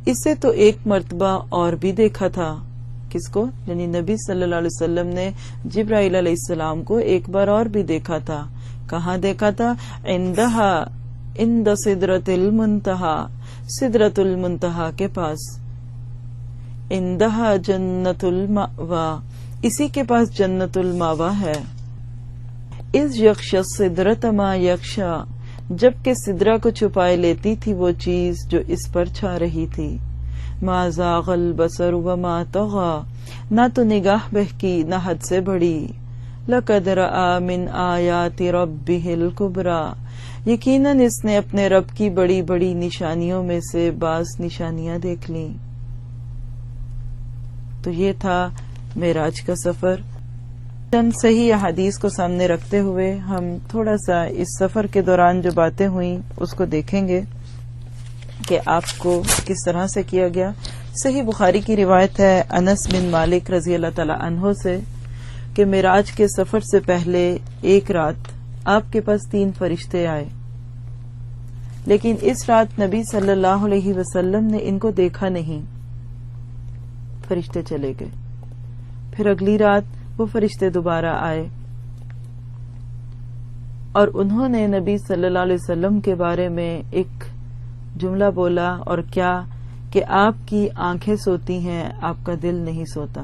اسے تو ایک مرتبہ اور بھی دیکھا تھا، کس کو؟ یعنی نبی صلی اللہ علیہ وسلم نے جبرائیل علیہ السلام کو ایک بار اور بھی دیکھا تھا۔ کہاں دیکھا تھا؟ عند سدرۃ المنتہا، سدرۃ المنتہا کے پاس، عندہا جنت المأوا، اسی کے پاس جنت المأوا ہے۔ اذ یغشی السدرۃ ما یغشی، جبکہ سدرہ کو چھپائے لیتی تھی وہ چیز جو اس پر چھا رہی تھی۔ ما زاغ البصر وما طغی، نہ تو نگاہ بہکی نہ حد سے بڑھی۔ لقد رأى من آیات ربہ الکبریٰ، یقیناً اس نے اپنے رب کی بڑی بڑی نشانیوں میں سے بعض نشانیاں دیکھ لیں۔ تو یہ تھا معراج کا سفر۔ چند صحیح احادیث کو سامنے رکھتے ہوئے ہم تھوڑا سا اس سفر کے دوران جو باتیں ہوئیں اس کو دیکھیں گے کہ آپ کو کس طرح سے کیا گیا۔ صحیح بخاری کی روایت ہے انس بن مالک رضی اللہ تعالی عنہ سے کہ معراج کے سفر سے پہلے ایک رات آپ کے پاس 3 فرشتے آئے، لیکن اس رات نبی صلی اللہ علیہ وسلم نے ان کو دیکھا نہیں، فرشتے چلے گئے۔ پھر اگلی رات وہ فرشتے دوبارہ آئے اور انہوں نے نبی صلی اللہ علیہ وسلم کے بارے میں ایک جملہ بولا، اور کیا کہ آپ کی آنکھیں سوتی ہیں، آپ کا دل نہیں سوتا۔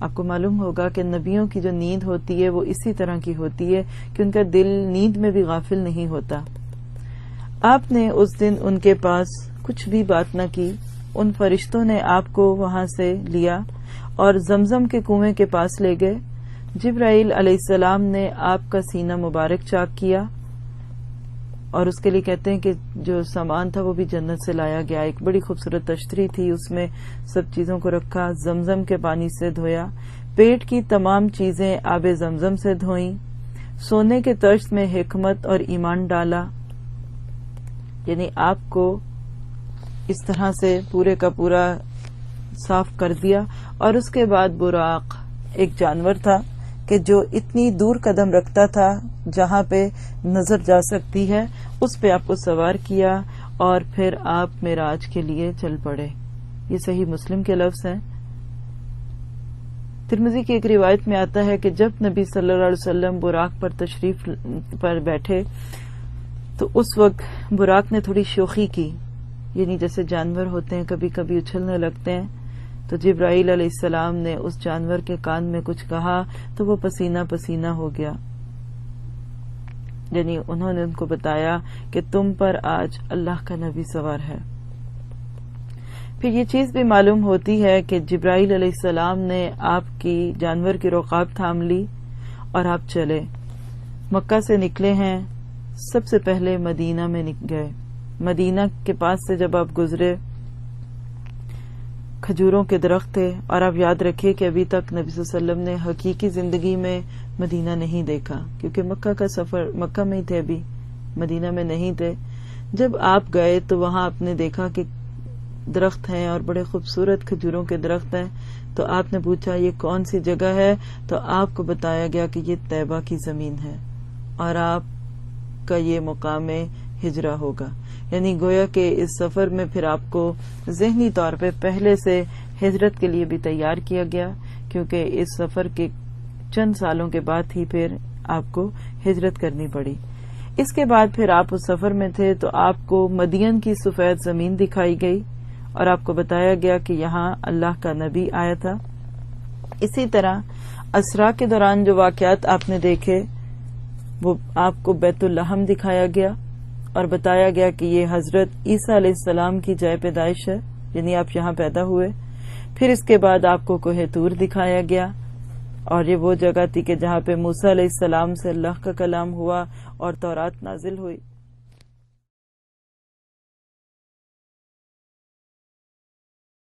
آپ کو معلوم ہوگا کہ نبیوں کی جو نیند ہوتی ہے وہ اسی طرح کی ہوتی ہے کہ ان کا دل نیند میں بھی غافل نہیں ہوتا۔ آپ نے اس دن ان کے پاس کچھ بھی بات نہ کی، ان فرشتوں نے آپ کو وہاں سے لیا اور زمزم کے کنویں کے پاس لے گئے۔ جبرائیل علیہ السلام نے آپ کا سینہ مبارک چاک کیا، اور اس کے لیے کہتے ہیں کہ جو سامان تھا وہ بھی جنت سے لایا گیا۔ ایک بڑی خوبصورت تشتری تھی، اس میں سب چیزوں کو رکھا، زمزم کے پانی سے دھویا، پیٹ کی تمام چیزیں آب زمزم سے دھوئیں، سونے کے طرز میں حکمت اور ایمان ڈالا، یعنی آپ کو اس طرح سے پورے کا پورا صاف کر دیا۔ اور اس کے بعد براق ایک جانور تھا کہ جو اتنی دور قدم رکھتا تھا جہاں پہ نظر جا سکتی ہے، اس پہ آپ کو سوار کیا اور پھر آپ معراج کے لیے چل پڑے۔ یہ صحیح مسلم کے لفظ ہیں۔ ترمذی کی ایک روایت میں آتا ہے کہ جب نبی صلی اللہ علیہ وسلم براق پر تشریف پر بیٹھے تو اس وقت براق نے تھوڑی شوخی کی، یعنی جیسے جانور ہوتے ہیں کبھی کبھی اچھلنے لگتے ہیں، تو جبرائیل علیہ السلام نے اس جانور کے کان میں کچھ کہا تو وہ پسینہ پسینہ ہو گیا، یعنی انہوں نے ان کو بتایا کہ تم پر آج اللہ کا نبی سوار ہے۔ پھر یہ چیز بھی معلوم ہوتی ہے کہ جبرائیل علیہ السلام نے آپ کی جانور کی رکاب تھام لی اور آپ چلے، مکہ سے نکلے ہیں، سب سے پہلے مدینہ میں گئے۔ مدینہ کے پاس سے جب آپ گزرے، کھجوروں کے درخت تھے، اور آپ یاد رکھیے کہ ابھی تک نبی صلی اللہ علیہ وسلم نے حقیقی زندگی میں مدینہ نہیں دیکھا، کیونکہ مکہ کا سفر مکہ میں ہی تھے، ابھی مدینہ میں نہیں تھے۔ جب آپ گئے تو وہاں آپ نے دیکھا کہ درخت ہیں اور بڑے خوبصورت کھجوروں کے درخت ہیں، تو آپ نے پوچھا یہ کون سی جگہ ہے، تو آپ کو بتایا گیا کہ یہ طیبہ کی زمین ہے اور آپ کا یہ مقام ہجرہ ہوگا، یعنی گویا کہ اس سفر میں پھر آپ کو ذہنی طور پہ پہلے سے ہجرت کے لیے بھی تیار کیا گیا، کیونکہ اس سفر کے چند سالوں کے بعد ہی پھر آپ کو ہجرت کرنی پڑی۔ اس کے بعد پھر آپ اس سفر میں تھے تو آپ کو مدین کی سفید زمین دکھائی گئی اور آپ کو بتایا گیا کہ یہاں اللہ کا نبی آیا تھا۔ اسی طرح اسرا کے دوران جو واقعات آپ نے دیکھے وہ آپ کو بیت اللحم دکھایا گیا اور بتایا گیا کہ یہ حضرت عیسیٰ علیہ السلام کی جائے پیدائش ہے، یعنی آپ یہاں پیدا ہوئے۔ پھر اس کے بعد آپ کو کوہ طور دکھایا گیا، اور یہ وہ جگہ تھی کہ جہاں پہ موسیٰ علیہ السلام سے اللہ کا کلام ہوا اور تورات نازل ہوئی۔